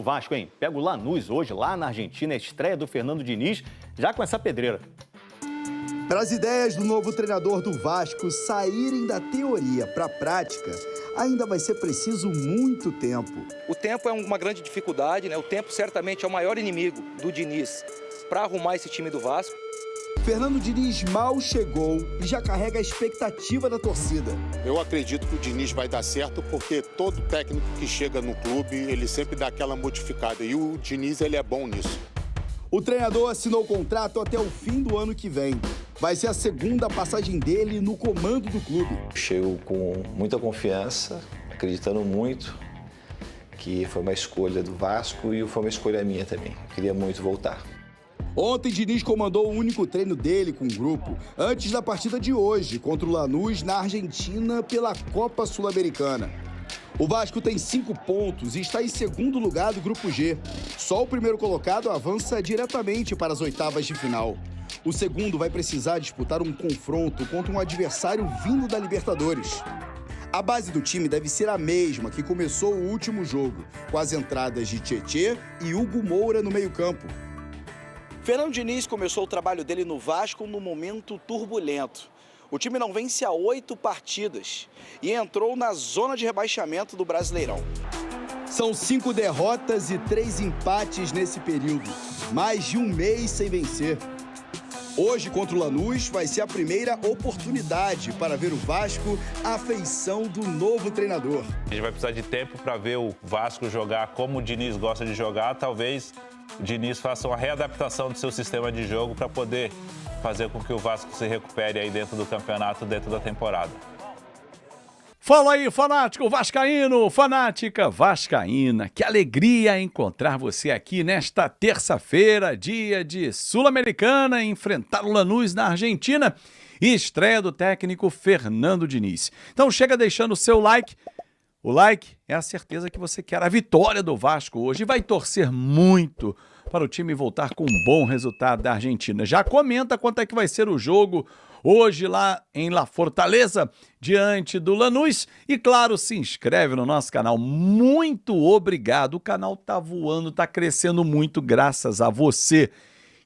Vasco, hein? Pega o Lanús hoje, lá na Argentina, a estreia do Fernando Diniz, já com essa pedreira. Para as ideias do novo treinador do Vasco saírem da teoria para a prática, ainda vai ser preciso muito tempo. O tempo é uma grande dificuldade, né? O tempo certamente é o maior inimigo do Diniz para arrumar esse time do Vasco. Fernando Diniz mal chegou e já carrega a expectativa da torcida. Eu acredito que o Diniz vai dar certo porque todo técnico que chega no clube, ele sempre dá aquela modificada e o Diniz ele é bom nisso. O treinador assinou o contrato até o fim do ano que vem. Vai ser a segunda passagem dele no comando do clube. Chego com muita confiança, acreditando muito que foi uma escolha do Vasco e foi uma escolha minha também. Eu queria muito voltar. Ontem, Diniz comandou o único treino dele com o grupo, antes da partida de hoje, contra o Lanús, na Argentina, pela Copa Sul-Americana. O Vasco tem 5 pontos e está em segundo lugar do Grupo G. Só o primeiro colocado avança diretamente para as oitavas de final. O segundo vai precisar disputar um confronto contra um adversário vindo da Libertadores. A base do time deve ser a mesma que começou o último jogo, com as entradas de Tietê e Hugo Moura no meio-campo. Fernando Diniz começou o trabalho dele no Vasco num momento turbulento. O time não vence há 8 partidas e entrou na zona de rebaixamento do Brasileirão. São 5 derrotas e 3 empates nesse período, mais de um mês sem vencer. Hoje, contra o Lanús, vai ser a primeira oportunidade para ver o Vasco à feição do novo treinador. A gente vai precisar de tempo para ver o Vasco jogar como o Diniz gosta de jogar. Talvez o Diniz faça uma readaptação do seu sistema de jogo para poder fazer com que o Vasco se recupere aí dentro do campeonato, dentro da temporada. Fala aí, fanático vascaíno, fanática vascaína. Que alegria encontrar você aqui nesta terça-feira, dia de Sul-Americana, enfrentar o Lanús na Argentina e estreia do técnico Fernando Diniz. Então chega deixando o seu like. O like é a certeza que você quer a vitória do Vasco hoje e vai torcer muito para o time voltar com um bom resultado da Argentina. Já comenta quanto é que vai ser o jogo hoje lá em La Fortaleza, diante do Lanús. E claro, se inscreve no nosso canal. Muito obrigado. O canal tá voando, tá crescendo muito graças a você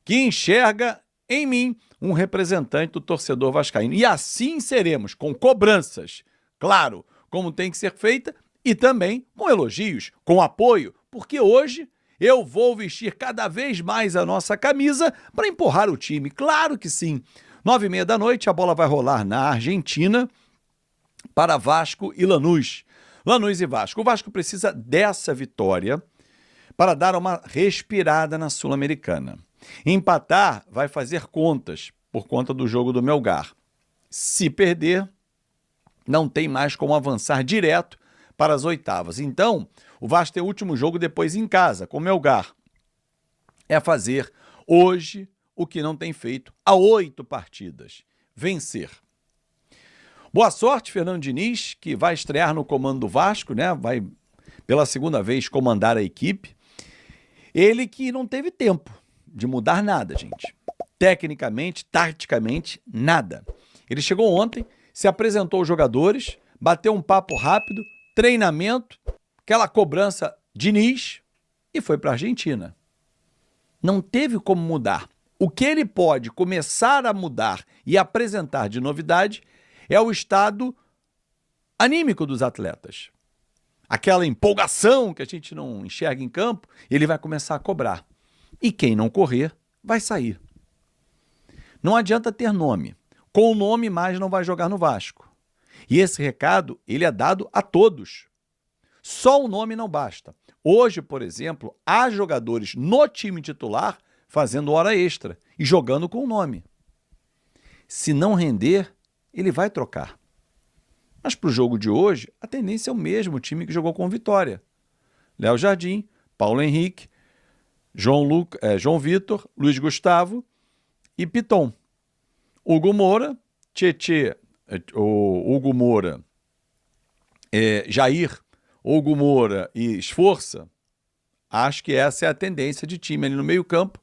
que enxerga em mim um representante do torcedor vascaíno. E assim seremos, com cobranças, claro, como tem que ser feita, e também com elogios, com apoio, porque hoje eu vou vestir cada vez mais a nossa camisa para empurrar o time. Claro que sim. 9h30 da noite, a bola vai rolar na Argentina para Vasco e Lanús. Lanús e Vasco. O Vasco precisa dessa vitória para dar uma respirada na Sul-Americana. Empatar vai fazer contas por conta do jogo do Melgar. Se perder, não tem mais como avançar direto para as oitavas. Então, o Vasco tem o último jogo depois em casa, com o Melgar. É fazer hoje o que não tem feito há 8 partidas. Vencer. Boa sorte, Fernando Diniz, que vai estrear no comando do Vasco, né? Vai pela segunda vez comandar a equipe. Ele que não teve tempo de mudar nada, gente. Tecnicamente, taticamente, nada. Ele chegou ontem, se apresentou aos jogadores, bateu um papo rápido, treinamento, aquela cobrança Diniz e foi para a Argentina. Não teve como mudar. O que ele pode começar a mudar e apresentar de novidade é o estado anímico dos atletas. Aquela empolgação que a gente não enxerga em campo, ele vai começar a cobrar. E quem não correr, vai sair. Não adianta ter nome. Com o nome, mais não vai jogar no Vasco. E esse recado, ele é dado a todos. Só o nome não basta. Hoje, por exemplo, há jogadores no time titular fazendo hora extra e jogando com o nome. Se não render, ele vai trocar. Mas para o jogo de hoje, a tendência é o mesmo time que jogou com o Vitória. Léo Jardim, Paulo Henrique, João Vitor, Luiz Gustavo e Piton. Hugo Moura, Tietê, Hugo Moura, Jair, Hugo Moura e Esforça. Acho que essa é a tendência de time ali no meio-campo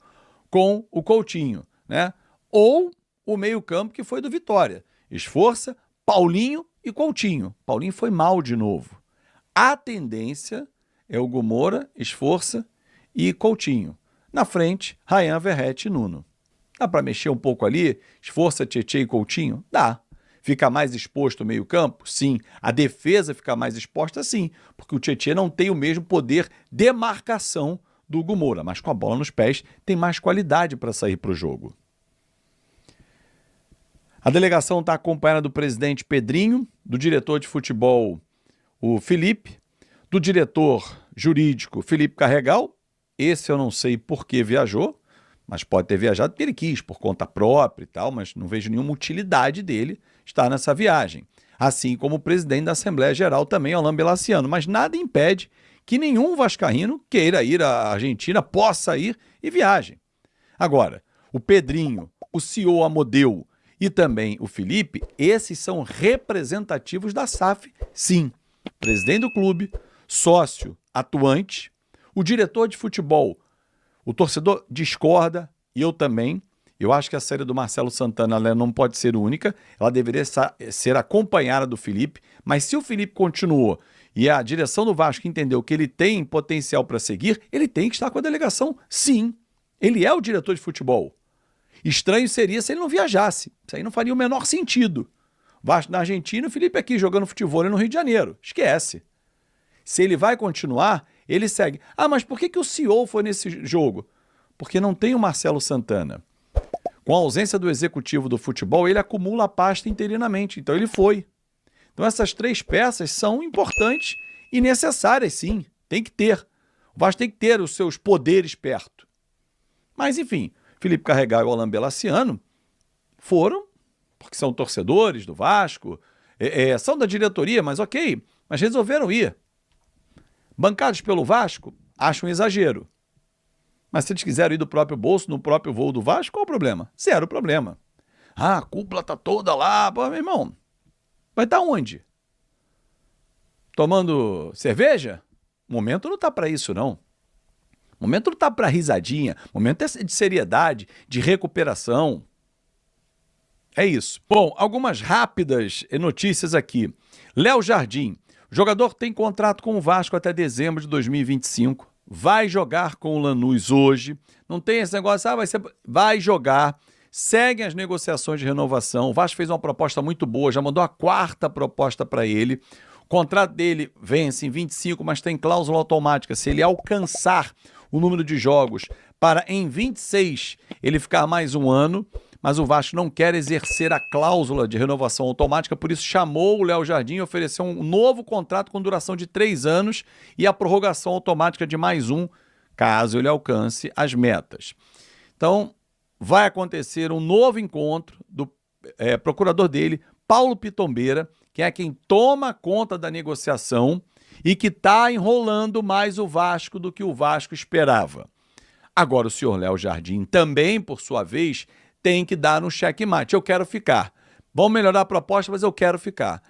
com o Coutinho, né? Ou o meio-campo que foi do Vitória. Esforça, Paulinho e Coutinho. Paulinho foi mal de novo. A tendência é o Gomora, Esforça e Coutinho. Na frente, Rayan, Verratti e Nuno. Dá para mexer um pouco ali? Esforça, Tietê e Coutinho? Dá. Fica mais exposto o meio-campo? Sim. A defesa fica mais exposta? Sim. Porque o Tietê não tem o mesmo poder de marcação do Gomora, mas com a bola nos pés tem mais qualidade para sair para o jogo. A delegação está acompanhada do presidente Pedrinho, do diretor de futebol, o Felipe, do diretor jurídico, Felipe Carregal. Esse eu não sei por que viajou, mas pode ter viajado porque ele quis, por conta própria e tal, mas não vejo nenhuma utilidade dele estar nessa viagem. Assim como o presidente da Assembleia Geral também, Alain Belaciano. Mas nada impede que nenhum vascaíno queira ir à Argentina, possa ir e viaje. Agora, o Pedrinho, o CEO Amodeu e também o Felipe, esses são representativos da SAF, sim. Presidente do clube, sócio atuante, o diretor de futebol. O torcedor discorda, e eu também. Eu acho que a saída do Marcelo Santana ela não pode ser única, ela deveria ser acompanhada do Felipe, mas se o Felipe continuou e a direção do Vasco entendeu que ele tem potencial para seguir, ele tem que estar com a delegação, sim. Ele é o diretor de futebol. Estranho seria se ele não viajasse. Isso aí não faria o menor sentido. Vasco na Argentina e o Felipe aqui jogando futebol no Rio de Janeiro. Esquece. Se ele vai continuar, ele segue. Ah, mas por que o CEO foi nesse jogo? Porque não tem o Marcelo Santana. Com a ausência do executivo do futebol, ele acumula a pasta interinamente. Então ele foi. Então essas três peças são importantes e necessárias, sim. Tem que ter. O Vasco tem que ter os seus poderes perto. Mas, enfim, Felipe Carregal e o Alain Belaciano foram, porque são torcedores do Vasco, são da diretoria, mas ok, mas resolveram ir. Bancados pelo Vasco, acham um exagero. Mas se eles quiserem ir do próprio bolso, no próprio voo do Vasco, qual o problema? Zero problema. Ah, a cúpula tá toda lá. Pô, meu irmão, vai estar onde? Tomando cerveja? O momento não tá para isso, não. O momento não tá para risadinha. O momento é de seriedade, de recuperação. É isso. Bom, algumas rápidas notícias aqui. Léo Jardim. O jogador tem contrato com o Vasco até dezembro de 2025. Vai jogar com o Lanús hoje. Não tem esse negócio, vai jogar. Seguem as negociações de renovação. O Vasco fez uma proposta muito boa, já mandou a 4ª proposta para ele. O contrato dele vence em 25, mas tem cláusula automática. Se ele alcançar o número de jogos para em 26 ele ficar mais um ano, mas o Vasco não quer exercer a cláusula de renovação automática, por isso chamou o Léo Jardim e ofereceu um novo contrato com duração de 3 anos e a prorrogação automática de mais um, caso ele alcance as metas. Então, vai acontecer um novo encontro do procurador dele, Paulo Pitombeira, que é quem toma conta da negociação e que está enrolando mais o Vasco do que o Vasco esperava. Agora, o senhor Léo Jardim também, por sua vez, tem que dar um checkmate. Eu quero ficar. Vamos melhorar a proposta, mas eu quero ficar.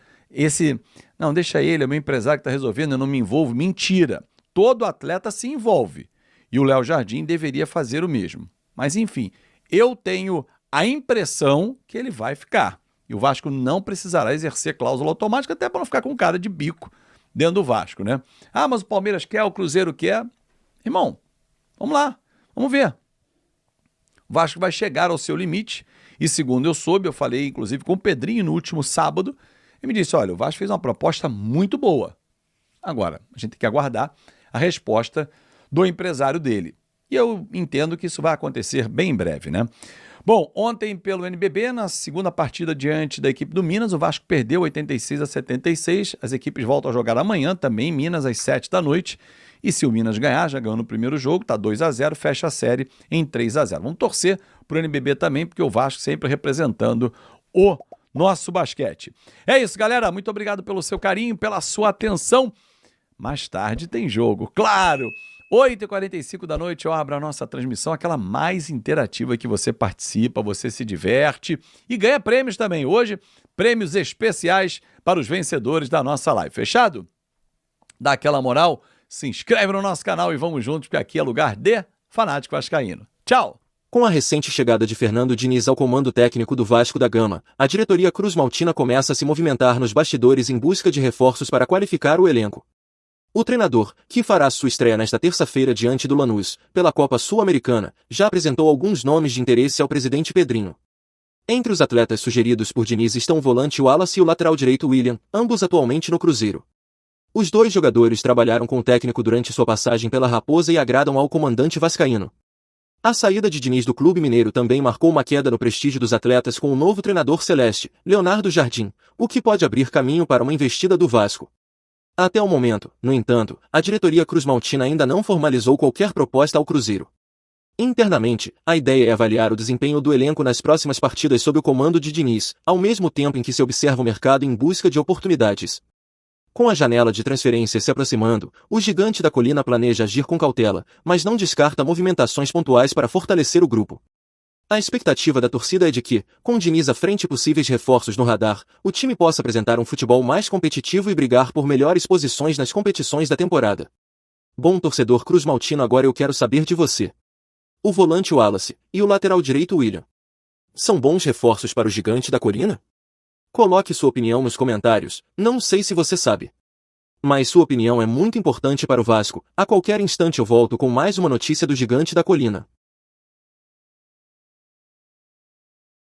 Não, deixa ele, é o meu empresário que está resolvendo, eu não me envolvo. Mentira. Todo atleta se envolve. E o Léo Jardim deveria fazer o mesmo. Mas, enfim, eu tenho a impressão que ele vai ficar. E o Vasco não precisará exercer cláusula automática, até para não ficar com cara de bico dentro do Vasco, né? Ah, mas o Palmeiras quer, o Cruzeiro quer. Irmão, vamos lá, vamos ver. O Vasco vai chegar ao seu limite e, segundo eu soube, eu falei inclusive com o Pedrinho no último sábado, ele me disse, olha, o Vasco fez uma proposta muito boa. Agora, a gente tem que aguardar a resposta do empresário dele. E eu entendo que isso vai acontecer bem em breve, né? Bom, ontem pelo NBB, na segunda partida diante da equipe do Minas, o Vasco perdeu 86-76. As equipes voltam a jogar amanhã também em Minas às 7 da noite. E se o Minas ganhar, já ganhou no primeiro jogo, tá 2-0, fecha a série em 3-0. Vamos torcer pro NBB também, porque o Vasco sempre representando o nosso basquete. É isso, galera. Muito obrigado pelo seu carinho, pela sua atenção. Mais tarde tem jogo, claro! 8h45 da noite eu abro a nossa transmissão, aquela mais interativa que você participa, você se diverte e ganha prêmios também. Hoje, prêmios especiais para os vencedores da nossa live. Fechado? Dá aquela moral, se inscreve no nosso canal e vamos juntos, porque aqui é lugar de fanático vascaíno. Tchau! Com a recente chegada de Fernando Diniz ao comando técnico do Vasco da Gama, a diretoria Cruz Maltina começa a se movimentar nos bastidores em busca de reforços para qualificar o elenco. O treinador, que fará sua estreia nesta terça-feira diante do Lanús, pela Copa Sul-Americana, já apresentou alguns nomes de interesse ao presidente Pedrinho. Entre os atletas sugeridos por Diniz estão o volante Wallace e o lateral direito William, ambos atualmente no Cruzeiro. Os dois jogadores trabalharam com o técnico durante sua passagem pela Raposa e agradam ao comandante vascaíno. A saída de Diniz do clube mineiro também marcou uma queda no prestígio dos atletas com o novo treinador celeste, Leonardo Jardim, o que pode abrir caminho para uma investida do Vasco. Até o momento, no entanto, a diretoria cruzmaltina ainda não formalizou qualquer proposta ao Cruzeiro. Internamente, a ideia é avaliar o desempenho do elenco nas próximas partidas sob o comando de Diniz, ao mesmo tempo em que se observa o mercado em busca de oportunidades. Com a janela de transferência se aproximando, o Gigante da Colina planeja agir com cautela, mas não descarta movimentações pontuais para fortalecer o grupo. A expectativa da torcida é de que, com Diniz à frente e possíveis reforços no radar, o time possa apresentar um futebol mais competitivo e brigar por melhores posições nas competições da temporada. Bom torcedor cruzmaltino, agora eu quero saber de você. O volante Wallace e o lateral direito William são bons reforços para o Gigante da Colina? Coloque sua opinião nos comentários, não sei se você sabe. Mas sua opinião é muito importante para o Vasco. A qualquer instante eu volto com mais uma notícia do Gigante da Colina.